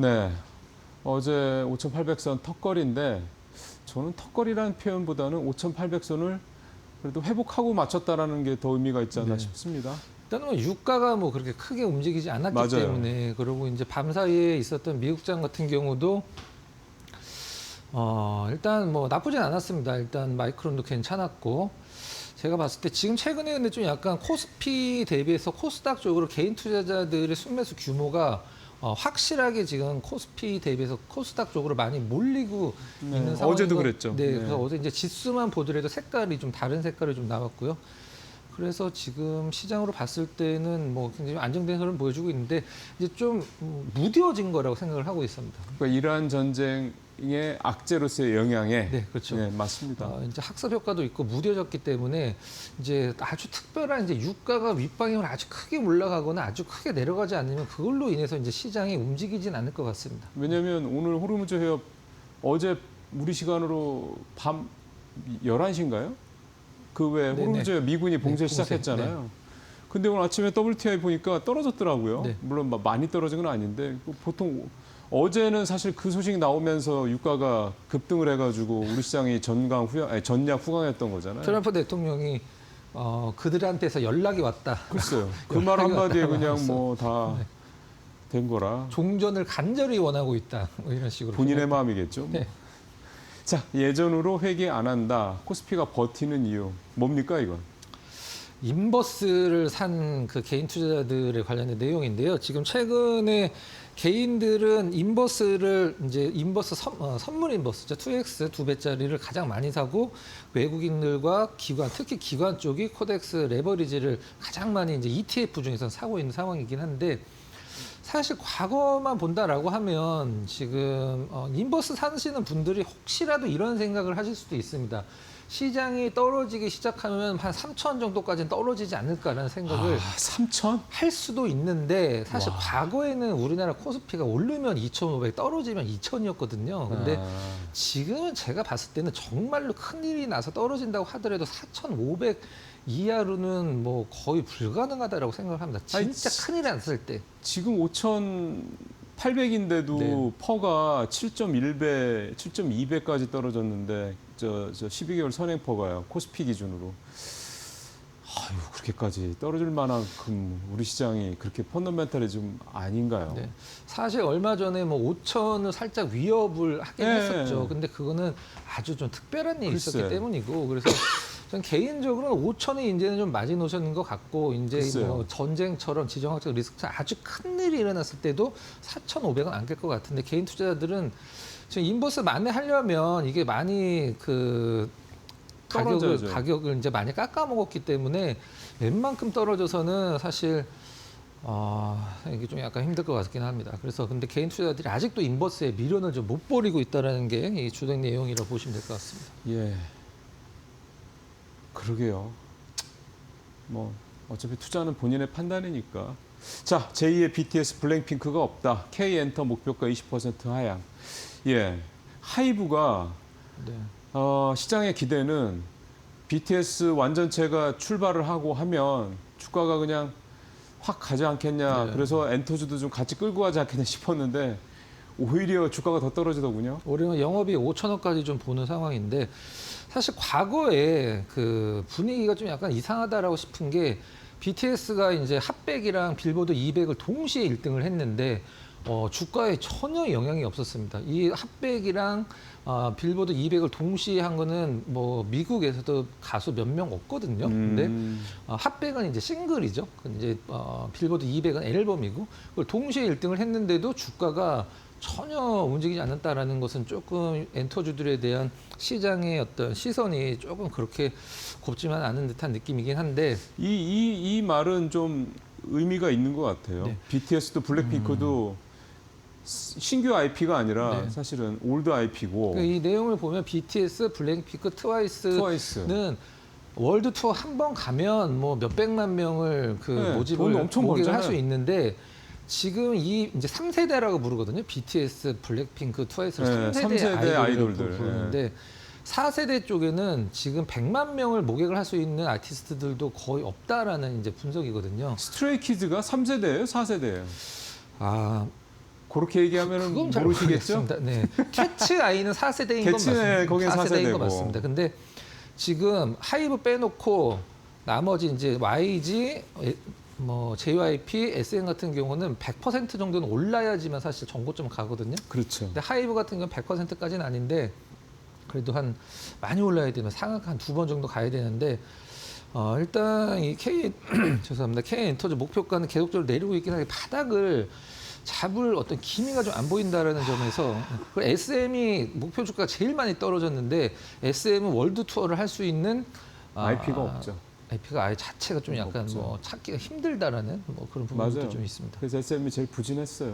네, 어제 5,800선 턱걸이인데 저는 턱걸이라는 표현보다는 5,800선을 그래도 회복하고 맞췄다라는 게 더 의미가 있지 않나 네. 싶습니다. 일단은 뭐 유가가 뭐 그렇게 크게 움직이지 않았기 맞아요. 때문에 그리고 이제 밤 사이에 있었던 미국장 같은 경우도 일단 뭐 나쁘진 않았습니다. 일단 마이크론도 괜찮았고 제가 봤을 때 지금 최근에 근데 좀 약간 코스피 대비해서 코스닥 쪽으로 개인 투자자들의 순매수 규모가 확실하게 지금 코스피 대비해서 코스닥 쪽으로 많이 몰리고 네, 있는 상황인 어제도 것- 그랬죠. 네, 네. 그래서 어제 이제 지수만 보더라도 색깔이 좀 다른 색깔이 좀 나왔고요. 그래서 지금 시장으로 봤을 때는 뭐 굉장히 안정된 흐름 보여주고 있는데 이제 좀 무뎌진 거라고 생각을 하고 있습니다. 그러니까 이란 전쟁의 악재로서의 영향에 네, 그렇죠. 네, 맞습니다. 이제 학습 효과도 있고 무뎌졌기 때문에 이제 아주 특별한 이제 유가가 윗방향으로 아주 크게 올라가거나 아주 크게 내려가지 않으면 그걸로 인해서 이제 시장이 움직이진 않을 것 같습니다. 왜냐하면 오늘 호르무즈 해협 어제 우리 시간으로 밤 11시인가요? 그 외에 네네. 호르무즈 해협 미군이 봉쇄 봉쇄. 시작했잖아요. 근데 오늘 아침에 WTI 보니까 떨어졌더라고요. 네. 물론 막 많이 떨어진 건 아닌데 보통 어제는 사실 그 소식 나오면서 유가가 급등을 해가지고 우리 시장이 전략 후강했던 거잖아요. 트럼프 대통령이 그들한테서 연락이 왔다. 글쎄요. 그 말 한마디에 그냥 뭐 다 된 네. 거라 종전을 간절히 원하고 있다. 뭐 이런 식으로. 본인의 마음이겠죠. 네. 자, 예전으로 회귀 안 한다. 코스피가 버티는 이유 뭡니까 이건? 인버스를 산 그 개인 투자자들에 관련된 내용인데요. 지금 최근에 개인들은 인버스를 이제 선물 인버스죠. 2X 2배짜리를 가장 많이 사고 외국인들과 기관, 특히 기관 쪽이 코덱스 레버리지를 가장 많이 이제 ETF 중에서 사고 있는 상황이긴 한데 사실 과거만 본다라고 하면 지금 인버스 사시는 분들이 혹시라도 이런 생각을 하실 수도 있습니다. 시장이 떨어지기 시작하면 한 3천 정도까지는 떨어지지 않을까라는 생각을 3천? 할 수도 있는데 사실 와. 과거에는 우리나라 코스피가 오르면 2,500, 떨어지면 2,000이었거든요. 근데 지금은 제가 봤을 때는 정말로 큰일이 나서 떨어진다고 하더라도 4,500 이하로는 뭐 거의 불가능하다라고 생각을 합니다. 진짜 큰일이 났을 때. 지금 5,800인데도 네. 퍼가 7.1배, 7.2배까지 떨어졌는데 저 12개월 선행퍼가요. 코스피 기준으로. 아유, 그렇게까지 떨어질 만큼 우리 시장이 그렇게 펀더멘탈이 좀 아닌가요? 네. 사실 얼마 전에 뭐 5천을 살짝 위협을 하긴 네. 했었죠. 근데 그거는 아주 좀 특별한 일이 있었기 글쎄. 때문이고 그래서 전 개인적으로는 5천이 이제는 좀 많이 놓으셨는 것 같고 이제 글쎄요. 뭐 전쟁처럼 지정학적 리스크처럼 아주 큰 일이 일어났을 때도 4,500은 안 될 것 같은데 개인 투자자들은 지금 인버스 만회하려면 이게 많이 그 떨어져야죠. 가격을 이제 많이 깎아 먹었기 때문에 웬만큼 떨어져서는 사실 이게 좀 약간 힘들 것 같긴 합니다. 그래서 근데 개인 투자자들이 아직도 인버스에 미련을 좀 못 버리고 있다라는 게 이 주된 내용이라고 보시면 될 것 같습니다. 예. 그러게요. 뭐 어차피 투자는 본인의 판단이니까. 자, 제2의 BTS 블랙핑크가 없다. K엔터 목표가 20% 하향. 예. 하이브가 네. 시장의 기대는 BTS 완전체가 출발을 하고 하면 주가가 그냥 확 가지 않겠냐. 네. 그래서 엔터주도 좀 같이 끌고 가지 않겠냐 싶었는데 오히려 주가가 더 떨어지더군요. 올해는 영업이 5천억까지 좀 보는 상황인데 사실 과거에 그 분위기가 좀 약간 이상하다라고 싶은 게 BTS가 이제 핫백이랑 빌보드 200을 동시에 1등을 했는데 주가에 전혀 영향이 없었습니다. 이 핫백이랑 빌보드 200을 동시에 한 거는 뭐 미국에서도 가수 몇 명 없거든요. 근데 핫백은 이제 싱글이죠. 이제 빌보드 200은 앨범이고 그걸 동시에 1등을 했는데도 주가가 전혀 움직이지 않았다라는 것은 조금 엔터주들에 대한 시장의 어떤 시선이 조금 그렇게 곱지만 않은 듯한 느낌이긴 한데 이 말은 좀 의미가 있는 것 같아요. 네. BTS도 블랙핑크도 신규 IP가 아니라 네. 사실은 올드 IP고 이 내용을 보면 BTS, 블랙핑크, 트와이스는 트와이스. 월드 투어 한 번 가면 뭐 몇백만 명을 그 네, 모집을 돈 엄청 모객을 할 수 벌잖아요. 있는데 지금 이 이제 3세대라고 부르거든요. BTS, 블랙핑크, 트와이스를 네, 3세대, 3세대 아이돌들. 부르는데 4세대 쪽에는 지금 100만 명을 모객을 할 수 있는 아티스트들도 거의 없다라는 이제 분석이거든요. 스트레이키즈가 3세대예요, 4세대예요. 아, 그렇게 얘기하면 그건 잘 모르시겠죠? 모르겠습니다. 네. 캐치 아이는 4세대인 건 캐치, 맞습니다. 거긴 4세대인 4세대고. 건 맞습니다. 근데 지금 하이브 빼놓고 나머지 이제 YG, 뭐 JYP, SM 같은 경우는 100% 정도는 올라야지만 사실 전고점 가거든요. 그렇죠. 근데 하이브 같은 경우는 100%까지는 아닌데 그래도 한 많이 올라야 되면 상악 한 2번 정도 가야 되는데 일단 이 K 죄송합니다. K 엔터즈 목표가는 계속적으로 내리고 있긴 한데 바닥을 잡을 어떤 기미가 좀 안 보인다라는 점에서 그리고 SM이 목표 주가가 제일 많이 떨어졌는데 SM은 월드 투어를 할 수 있는 IP가 없죠. IP가 아예 자체가 좀 약간 없죠. 뭐 찾기가 힘들다라는 뭐 그런 부분도 맞아요. 좀 있습니다. 그래서 SM이 제일 부진했어요.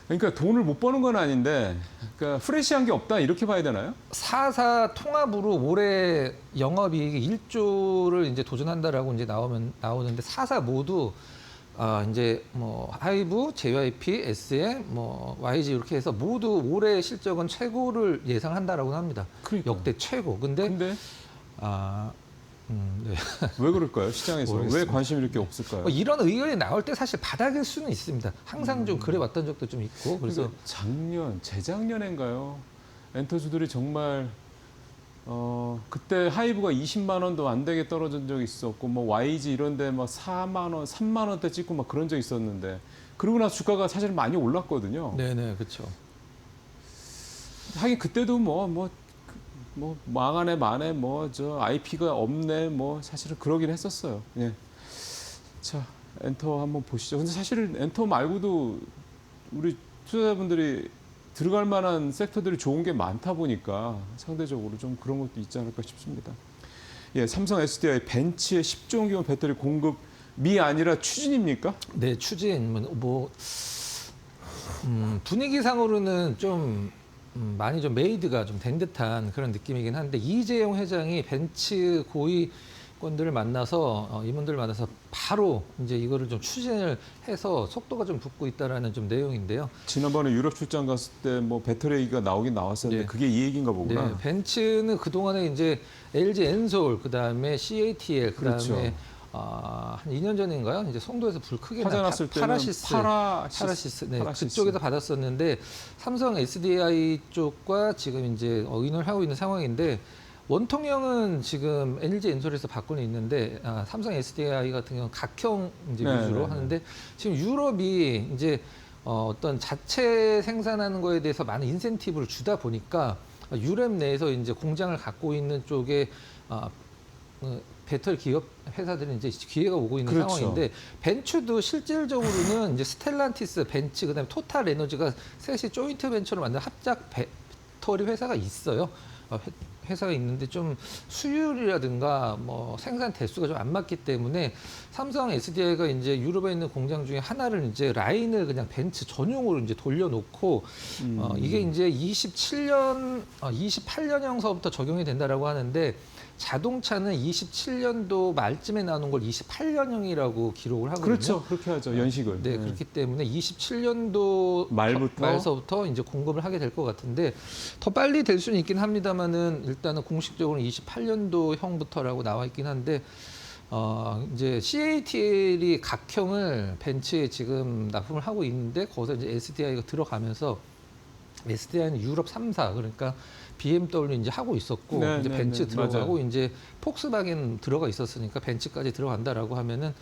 그러니까 돈을 못 버는 건 아닌데, 그러니까 프레시한 게 없다 이렇게 봐야 되나요? 4사 통합으로 올해 영업이익 1조를 이제 도전한다라고 이제 나오는데 4사 모두 이제 뭐 하이브, JYP, SM, 뭐 YG 이렇게 해서 모두 올해 실적은 최고를 예상한다라고 합니다. 그러니까요. 역대 최고. 근데 근데 네. 왜 그럴까요? 시장에서 왜 모르겠습니다. 관심이 이렇게 없을까요? 뭐 이런 의견이 나올 때 사실 바닥일 수는 있습니다. 항상 좀 그래 왔던 적도 좀 있고 그래서 작년, 재작년인가요? 엔터주들이 정말 그때 하이브가 20만 원도 안 되게 떨어진 적이 있었고 뭐 YG 이런데 막 4만 원, 3만 원대 찍고 막 그런 적 있었는데 그러고 나서 주가가 사실 많이 올랐거든요. 네네 그렇죠. 하긴 그때도 뭐 망하네 마네 뭐 저 IP가 없네 뭐 사실은 그러긴 했었어요. 예. 자 엔터 한번 보시죠. 근데 사실은 엔터 말고도 우리 투자자분들이 들어갈 만한 섹터들이 좋은 게 많다 보니까 상대적으로 좀 그런 것도 있지 않을까 싶습니다. 예, 삼성 SDI 벤치의 10조 원 규모 배터리 공급이 아니라 추진입니까? 네 추진 뭐 분위기상으로는 좀 많이 좀 메이드가 좀 된 듯한 그런 느낌이긴 한데 이재용 회장이 벤츠 고위권들을 만나서 임원들을 만나서 바로 이제 이거를 좀 추진을 해서 속도가 좀 붙고 있다라는 좀 내용인데요. 지난번에 유럽 출장 갔을 때 뭐 배터리 얘기가 나오긴 나왔었는데 네. 그게 이 얘기인가 보구나. 네, 벤츠는 그 동안에 이제 LG 엔솔, 그 다음에 CATL, 그 다음에 그렇죠. 한 2년 전인가요? 이제 송도에서 불 크게 화재 난 났을 때는 파라시스, 네, 파라시스. 그쪽에서 받았었는데 삼성 SDI 쪽과 지금 이제 의논을 하고 있는 상황인데 원통형은 지금 LG 엔솔에서 받고는 있는데 삼성 SDI 같은 경우는 각형 이제 네, 위주로 네, 네. 하는데 지금 유럽이 이제 어떤 자체 생산하는 거에 대해서 많은 인센티브를 주다 보니까 유럽 내에서 이제 공장을 갖고 있는 쪽에 배터리 기업 회사들은 이제 기회가 오고 있는 그렇죠. 상황인데 벤츠도 실질적으로는 이제 스텔란티스, 벤츠, 그다음에 토탈 에너지가 셋이 조인트 벤처로 만든 합작 배터리 회사가 있어요. 회사가 있는데 좀 수율이라든가 뭐 생산 대수가 좀 안 맞기 때문에 삼성 SDI가 이제 유럽에 있는 공장 중에 하나를 이제 라인을 그냥 벤츠 전용으로 이제 돌려놓고 이게 이제 28년형서부터 적용이 된다라고 하는데 자동차는 27년도 말쯤에 나오는 걸 28년형이라고 기록을 하거든요. 그렇죠. 그렇게 하죠. 연식을. 네, 그렇기 때문에 27년도 말서부터 이제 공급을 하게 될 것 같은데 더 빨리 될 수는 있긴 합니다만은 일단은 공식적으로 28년도형부터라고 나와 있긴 한데 이제 CATL이 각형을 벤츠에 지금 납품을 하고 있는데 거기서 이제 SDI가 들어가면서 SDI는 유럽 3사 그러니까 BMW 이제 하고 있었고 네, 이제 네, 벤츠 네, 들어가고 맞아요. 이제 폭스바겐 들어가 있었으니까 벤츠까지 들어간다라고 하면은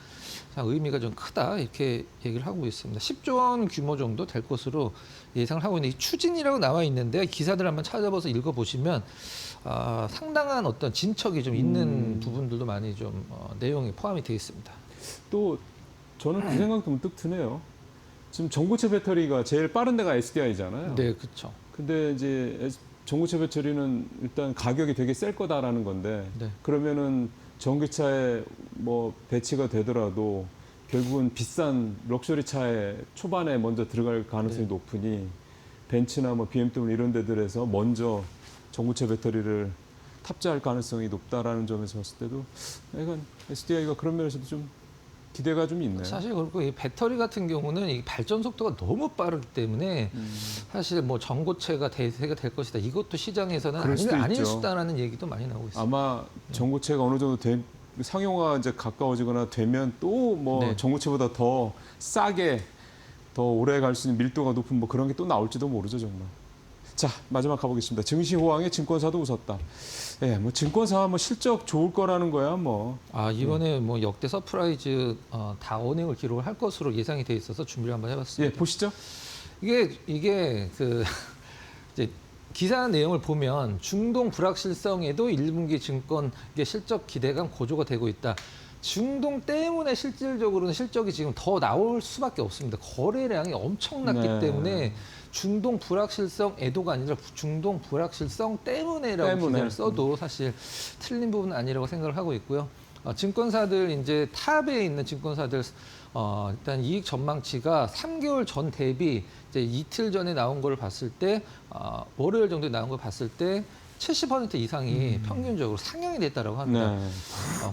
참 의미가 좀 크다 이렇게 얘기를 하고 있습니다. 10조 원 규모 정도 될 것으로 예상을 하고 있는데 추진이라고 나와 있는데 기사들 한번 찾아봐서 읽어보시면 상당한 어떤 진척이 좀 있는 부분들도 많이 좀 내용이 포함이 되어 있습니다. 또 저는 그 생각도 문득 드네요. 지금 전고체 배터리가 제일 빠른 데가 SDI잖아요. 네, 그렇죠. 근데 이제 전고체 배터리는 일단 가격이 되게 셀 거다라는 건데 네. 그러면은 전기차에 뭐 배치가 되더라도 결국은 비싼 럭셔리 차에 초반에 먼저 들어갈 가능성이 네. 높으니 벤츠나 뭐 BMW 이런 데들에서 먼저 전고체 배터리를 탑재할 가능성이 높다라는 점에서 봤을 때도 약간 SDI가 그런 면에서도 좀 기대가 좀 있네요. 사실 그렇고 이 배터리 같은 경우는 이 발전 속도가 너무 빠르기 때문에 사실 뭐 전고체가 대세가 될 것이다. 이것도 시장에서는 그럴 수도 아닐 있죠. 수다라는 얘기도 많이 나오고 있습니다. 아마 전고체가 어느 정도 상용화 이제 가까워지거나 되면 또 뭐 네. 전고체보다 더 싸게 더 오래 갈 수 있는 밀도가 높은 뭐 그런 게 또 나올지도 모르죠 정말. 자 마지막 가보겠습니다. 증시 호황에 증권사도 웃었다. 예, 뭐 증권사 뭐 실적 좋을 거라는 거야 뭐. 아 이번에 뭐 역대 서프라이즈 다 언행을 기록을 할 것으로 예상이 돼 있어서 준비를 한번 해봤습니다. 예, 보시죠. 이게 그 이제 기사 내용을 보면 중동 불확실성에도 1분기 증권 실적 기대감 고조가 되고 있다. 중동 때문에 실질적으로는 실적이 지금 더 나올 수밖에 없습니다. 거래량이 엄청났기 네. 때문에 중동 불확실성에도가 아니라 중동 불확실성 때문에라고 기사를 써도 사실 틀린 부분은 아니라고 생각을 하고 있고요. 증권사들 이제 탑에 있는 증권사들 일단 이익 전망치가 3개월 전 대비 이제 이틀 전에 나온 걸 봤을 때 월요일 정도에 나온 걸 봤을 때 70% 이상이 평균적으로 상향이 됐다라고 합니다. 네.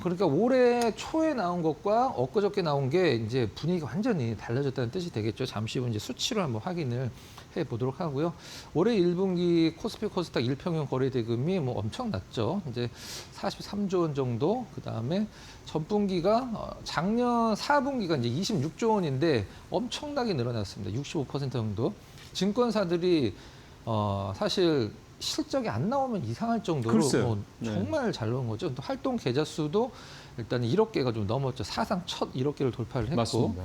그러니까 올해 초에 나온 것과 엊그저께 나온 게 이제 분위기가 완전히 달라졌다는 뜻이 되겠죠. 잠시 후 이제 수치로 한번 확인을 해 보도록 하고요. 올해 1분기 코스피 코스닥 일평균 거래 대금이 뭐 엄청났죠. 이제 43조 원 정도. 그다음에 전분기가 작년 4분기가 이제 26조 원인데 엄청나게 늘어났습니다. 65% 정도. 증권사들이 사실 실적이 안 나오면 이상할 정도로 뭐 정말 잘 나온 거죠. 또 활동 계좌 수도 일단 1억 개가 좀 넘었죠. 사상 첫 1억 개를 돌파를 했고. 맞습니다.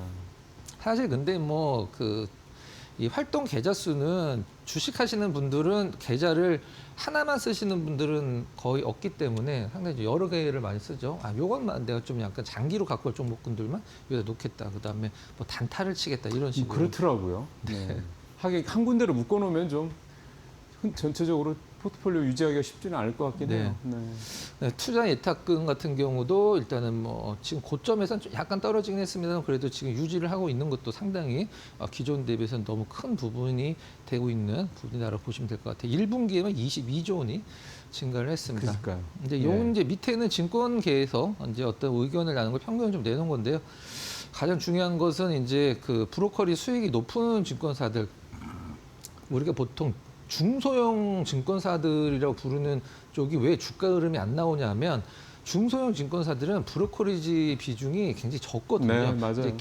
사실 근데 뭐 이 활동 계좌 수는 주식하시는 분들은 계좌를 하나만 쓰시는 분들은 거의 없기 때문에 상당히 여러 개를 많이 쓰죠. 요것만 내가 좀 약간 장기로 갖고 올 종목군들만 여기다 놓겠다. 그다음에 뭐 단타를 치겠다 이런 식으로. 그렇더라고요. 네. 하긴 한 군데로 묶어놓으면 좀 전체적으로 포트폴리오 유지하기가 쉽지는 않을 것 같긴 해요. 네. 네, 투자 예탁금 같은 경우도 일단은 뭐 지금 고점에서는 좀 약간 떨어지긴 했습니다만 그래도 지금 유지를 하고 있는 것도 상당히 기존 대비해서는 너무 큰 부분이 되고 있는 부분이라고 보시면 될 것 같아요. 1분기에만 22조 원이 증가를 했습니다. 그러니까요. 이제 요 이제 밑에는 증권계에서 이제 어떤 의견을 나눈 걸 평균을 좀 내놓은 건데요. 가장 중요한 것은 이제 그 브로커리 수익이 높은 증권사들 우리가 보통 중소형 증권사들이라고 부르는 쪽이 왜 주가 흐름이 안 나오냐면 중소형 증권사들은 브로커리지 비중이 굉장히 적거든요. 네, 맞아요. 이제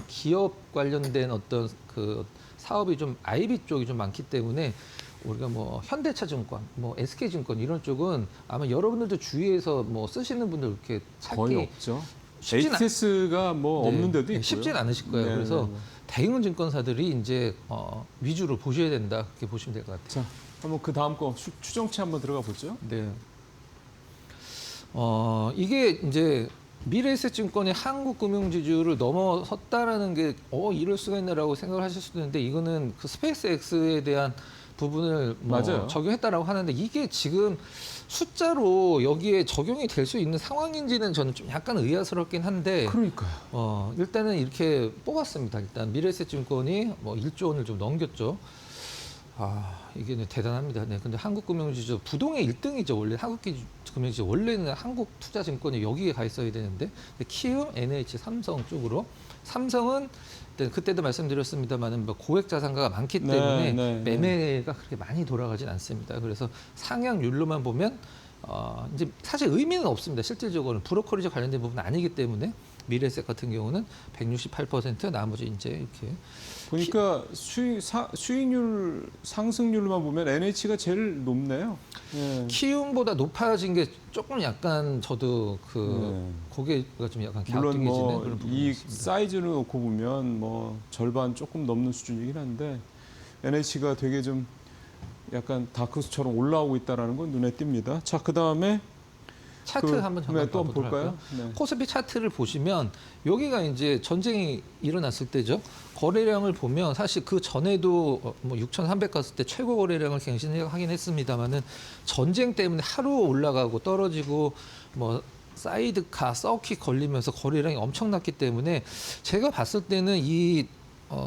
기업 관련된 어떤 그 사업이 좀 IB 쪽이 좀 많기 때문에 우리가 뭐 현대차증권, 뭐 SK증권 이런 쪽은 아마 여러분들도 주위에서 뭐 쓰시는 분들 이렇게 찾기 거의 없죠. 쉽진 HTS가 뭐 없는 데도 있고요. 쉽진 않으실 거예요. 네, 그래서 네, 네. 대형 증권사들이 이제 위주로 보셔야 된다 그렇게 보시면 될 것 같아요. 자, 한번 그 다음 거 추정치 한번 들어가 보죠. 네. 이게 이제 미래에셋증권이 한국금융지주를 넘어섰다라는 게 이럴 수가 있나라고 생각을 하실 수도 있는데 이거는 그 스페이스X에 대한 부분을 뭐 맞아요. 적용했다라고 하는데 이게 지금 숫자로 여기에 적용이 될 수 있는 상황인지는 저는 좀 약간 의아스럽긴 한데 그러니까요. 일단은 이렇게 뽑았습니다. 일단 미래에셋증권이 뭐 1조 원을 좀 넘겼죠. 이게 대단합니다. 네, 근데 한국금융지주 부동의 1등이죠. 원래 한국금융지주 원래는 한국투자증권이 여기에 가 있어야 되는데 키움, NH, 삼성 쪽으로 삼성은 그때도 말씀드렸습니다만은 뭐 고액 자산가가 많기 때문에 매매가 그렇게 많이 돌아가진 않습니다. 그래서 상향률로만 보면 이제 사실 의미는 없습니다. 실질적으로는 브로커리지 관련된 부분은 아니기 때문에 미래에셋 같은 경우는 168% 나머지 이제 이렇게 보니까 수익률 상승률만 보면 NH가 제일 높네요. 예. 키움보다 높아진 게 조금 약간 저도 고개가 좀 약간 물론 갸우뚱해지는 뭐 그런 부분이 이 있습니다. 사이즈를 놓고 보면 뭐 절반 조금 넘는 수준이긴 한데 NH가 되게 좀 약간 다크스처럼 올라오고 있다는 건 눈에 띄입니다. 자, 그다음에 차트 한번 잠깐 또 봐보도록 볼까요? 할까요? 네. 코스피 차트를 보시면 여기가 이제 전쟁이 일어났을 때죠. 거래량을 보면 사실 그 전에도 뭐 6,300 갔을 때 최고 거래량을 갱신하긴 했습니다만은 전쟁 때문에 하루 올라가고 떨어지고 뭐 사이드카, 서킷 걸리면서 거래량이 엄청났기 때문에 제가 봤을 때는 이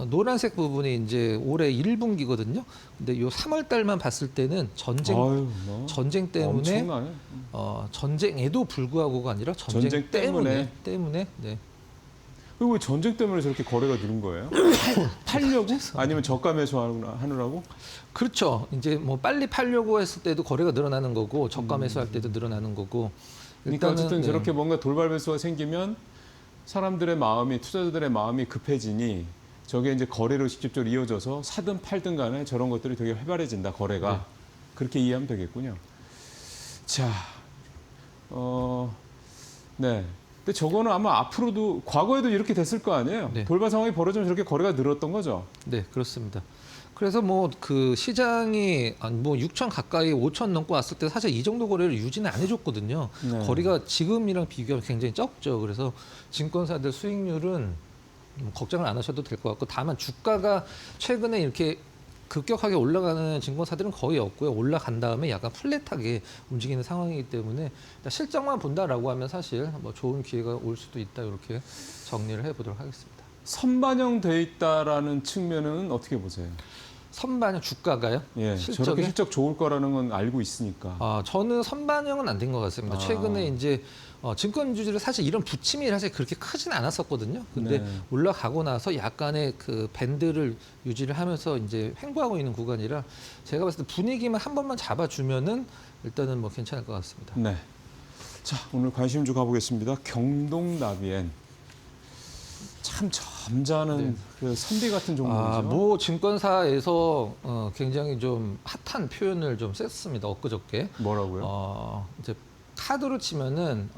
노란색 부분이 이제 올해 1분기거든요. 근데 요 3월 달만 봤을 때는 전쟁 때문에 엄청나네. 전쟁에도 불구하고가 아니라 전쟁 때문에 네. 그리고 왜 전쟁 때문에 저렇게 거래가 늘은 거예요? 팔려고? 아니면 저가 매수하느라고? 그렇죠. 이제 뭐 빨리 팔려고 했을 때도 거래가 늘어나는 거고 저가 매수할 때도 늘어나는 거고. 그러니까 어쨌든 저렇게 뭔가 돌발 매수가 생기면 사람들의 마음이 투자자들의 마음이 급해지니 저게 이제 거래로 직접적으로 이어져서 사든 팔든 간에 저런 것들이 되게 활발해진다, 거래가. 네. 그렇게 이해하면 되겠군요. 자, 네. 근데 저거는 아마 앞으로도, 과거에도 이렇게 됐을 거 아니에요? 네. 돌발 상황이 벌어지면 저렇게 거래가 늘었던 거죠? 네, 그렇습니다. 그래서 뭐 그 시장이 뭐 6천 가까이 5천 넘고 왔을 때 사실 이 정도 거래를 유지는 안 해줬거든요. 네. 거리가 지금이랑 비교하면 굉장히 적죠. 그래서 증권사들 수익률은 뭐 걱정을 안 하셔도 될 것 같고, 다만 주가가 최근에 이렇게 급격하게 올라가는 증권사들은 거의 없고요. 올라간 다음에 약간 플랫하게 움직이는 상황이기 때문에 실적만 본다라고 하면 사실 뭐 좋은 기회가 올 수도 있다, 이렇게 정리를 해보도록 하겠습니다. 선반영돼 있다라는 측면은 어떻게 보세요? 선반영 주가가요? 예, 저렇게 실적에? 실적 좋을 거라는 건 알고 있으니까. 저는 선반영은 안 된 것 같습니다. 아. 최근에 이제 증권주들이 사실 이런 부침이 사실 그렇게 크진 않았었거든요. 근데 네. 올라가고 나서 약간의 그 밴드를 유지를 하면서 이제 횡보하고 있는 구간이라 제가 봤을 때 분위기만 한 번만 잡아주면은 일단은 뭐 괜찮을 것 같습니다. 네. 자, 오늘 관심 좀 가보겠습니다. 경동나비엔. 참 점잖은 네. 그 선비 같은 종목이죠. 모 증권사에서 굉장히 좀 핫한 표현을 좀 썼습니다. 엊그저께. 뭐라고요? 이제 카드로 치면은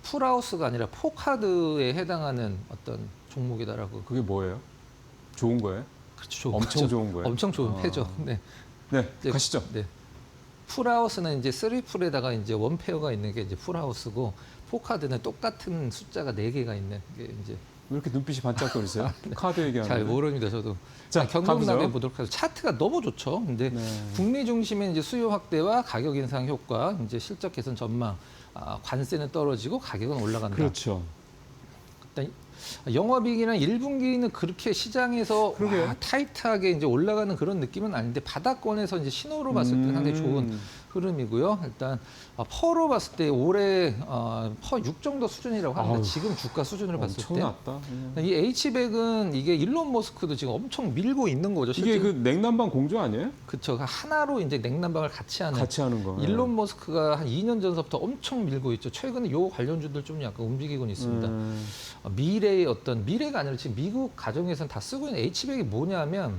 풀하우스가 아니라 포카드에 해당하는 어떤 종목이다라고. 그게 뭐예요? 좋은 거예요? 그렇죠. 좋은 엄청 거죠. 좋은 거예요? 엄청 좋은 아. 패죠. 네. 네, 이제, 가시죠. 네. 풀하우스는 이제 3풀에다가 이제 원페어가 있는 게 이제 풀하우스고, 포카드는 똑같은 숫자가 4개가 있는 게 이제 왜 이렇게 눈빛이 반짝거리세요? 카드 얘기하는데. 잘 모릅니다, 저도. 자, 경동나비 가보죠. 보도록 하죠. 차트가 너무 좋죠. 근데 네. 북미 중심의 이제 수요 확대와 가격 인상 효과, 이제 실적 개선 전망, 관세는 떨어지고 가격은 올라간다. 그렇죠. 일단 영업이익이나 1분기는 그렇게 시장에서 그러게요. 타이트하게 이제 올라가는 그런 느낌은 아닌데, 바닥권에서 이제 신호로 봤을 때 상당히 좋은 흐름이고요. 일단 퍼로 봤을 때 올해 퍼 6 정도 수준이라고 합니다. 아유, 지금 주가 수준을 봤을 엄청 때. 낮다. 이 H백은 이게 일론 머스크도 지금 엄청 밀고 있는 거죠. 이게 그 냉난방 공조 아니에요? 그쵸. 하나로 이제 냉난방을 같이 하는. 같이 하는 거. 일론 머스크가 한 2년 전서부터 엄청 밀고 있죠. 최근에 요 관련주들 좀 약간 움직이고는 있습니다. 미래의 어떤, 미래가 아니라 지금 미국 가정에서는 다 쓰고 있는 H백이 뭐냐면,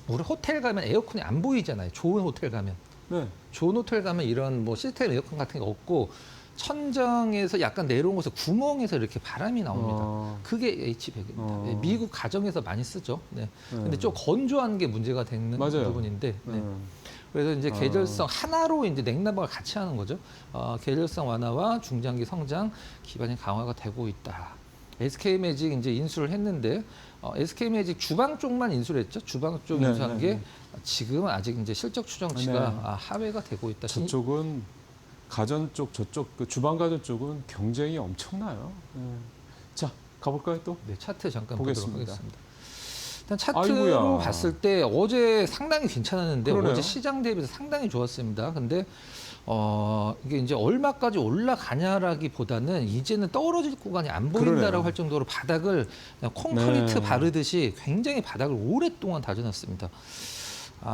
우리 호텔 가면 에어컨이 안 보이잖아요. 좋은 호텔 가면. 네. 좋은 호텔 가면 이런 뭐 시스템 에어컨 같은 게 없고, 천정에서 약간 내려온 곳에 구멍에서 이렇게 바람이 나옵니다. 그게 H백입니다. 네, 미국 가정에서 많이 쓰죠. 네. 근데 좀 건조한 게 문제가 되는 맞아요. 부분인데. 네. 그래서 이제 계절성 하나로 이제 냉난방을 같이 하는 거죠. 계절성 완화와 중장기 성장 기반이 강화가 되고 있다. SK매직 이제 인수를 했는데, SK매직 주방 쪽만 인수를 했죠. 주방 쪽 네, 인수한 네, 게 네. 지금은 아직 이제 실적 추정치가 네. 하회가 되고 있다. 저쪽은 가전 쪽, 저쪽 그 주방 가전 쪽은 경쟁이 엄청나요. 네. 자, 가볼까요 또? 네, 차트 잠깐 보겠습니다. 보도록 하겠습니다. 일단 차트로 아이고야. 봤을 때 어제 상당히 괜찮았는데, 그러네요. 어제 시장 대비해서 상당히 좋았습니다. 근데 이게 이제 얼마까지 올라가냐라기보다는 이제는 떨어질 구간이 안 보인다라고 그러네요. 할 정도로 바닥을 그냥 콘크리트 네. 바르듯이 굉장히 바닥을 오랫동안 다져놨습니다.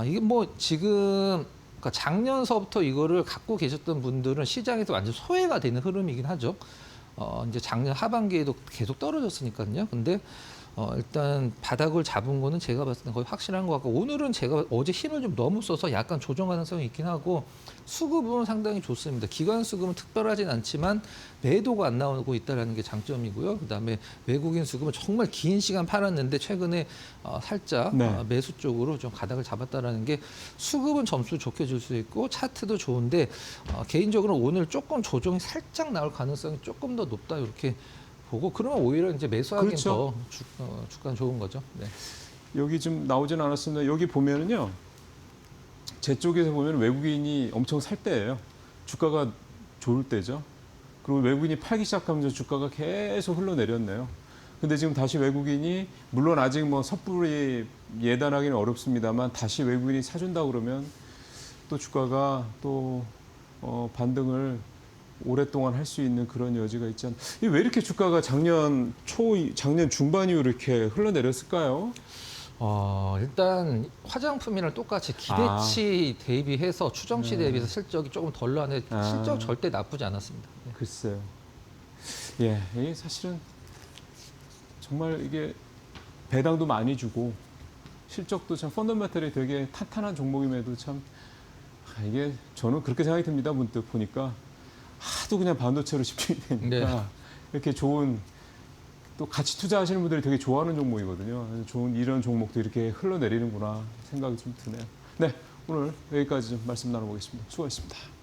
이게 뭐 지금, 그러니까 작년서부터 이거를 갖고 계셨던 분들은 시장에서 완전 소외가 되는 흐름이긴 하죠. 이제 작년 하반기에도 계속 떨어졌으니까요. 근데 일단 바닥을 잡은 거는 제가 봤을 때 거의 확실한 것 같고, 오늘은 제가 어제 힘을 좀 너무 써서 약간 조정 가능성이 있긴 하고, 수급은 상당히 좋습니다. 기관 수급은 특별하진 않지만 매도가 안 나오고 있다는 게 장점이고요. 그다음에 외국인 수급은 정말 긴 시간 팔았는데 최근에 살짝 네. 매수 쪽으로 좀 가닥을 잡았다라는 게, 수급은 점수 좋게 줄 수 있고 차트도 좋은데, 개인적으로 오늘 조금 조정이 살짝 나올 가능성이 조금 더 높다, 이렇게 보고, 그러면 오히려 이제 매수하기는 그렇죠. 더 주가는 좋은 거죠. 네. 여기 좀 나오진 않았습니다. 여기 보면은요, 제 쪽에서 보면 외국인이 엄청 살 때예요. 주가가 좋을 때죠. 그리고 외국인이 팔기 시작하면서 주가가 계속 흘러내렸네요. 근데 지금 다시 외국인이, 물론 아직 뭐 섣불리 예단하기는 어렵습니다만, 다시 외국인이 사준다 그러면 또 주가가 또 반등을 오랫동안 할 수 있는 그런 여지가 있지 않나. 왜 이렇게 주가가 작년 중반 이후 이렇게 흘러내렸을까요? 일단 화장품이랑 똑같이 기대치 대비해서, 추정치 대비해서 실적이 조금 덜 나왔는데, 실적 절대 나쁘지 않았습니다. 네. 글쎄요. 예, 이게 사실은 정말 이게 배당도 많이 주고 실적도 참 펀더멘털이 되게 탄탄한 종목임에도 참 이게 저는 그렇게 생각이 듭니다. 문득 보니까 하도 그냥 반도체로 집중이 되니까 네. 이렇게 좋은 또 같이 투자하시는 분들이 되게 좋아하는 종목이거든요. 좋은 이런 종목도 이렇게 흘러내리는구나 생각이 좀 드네요. 네, 오늘 여기까지 좀 말씀 나눠보겠습니다. 수고하셨습니다.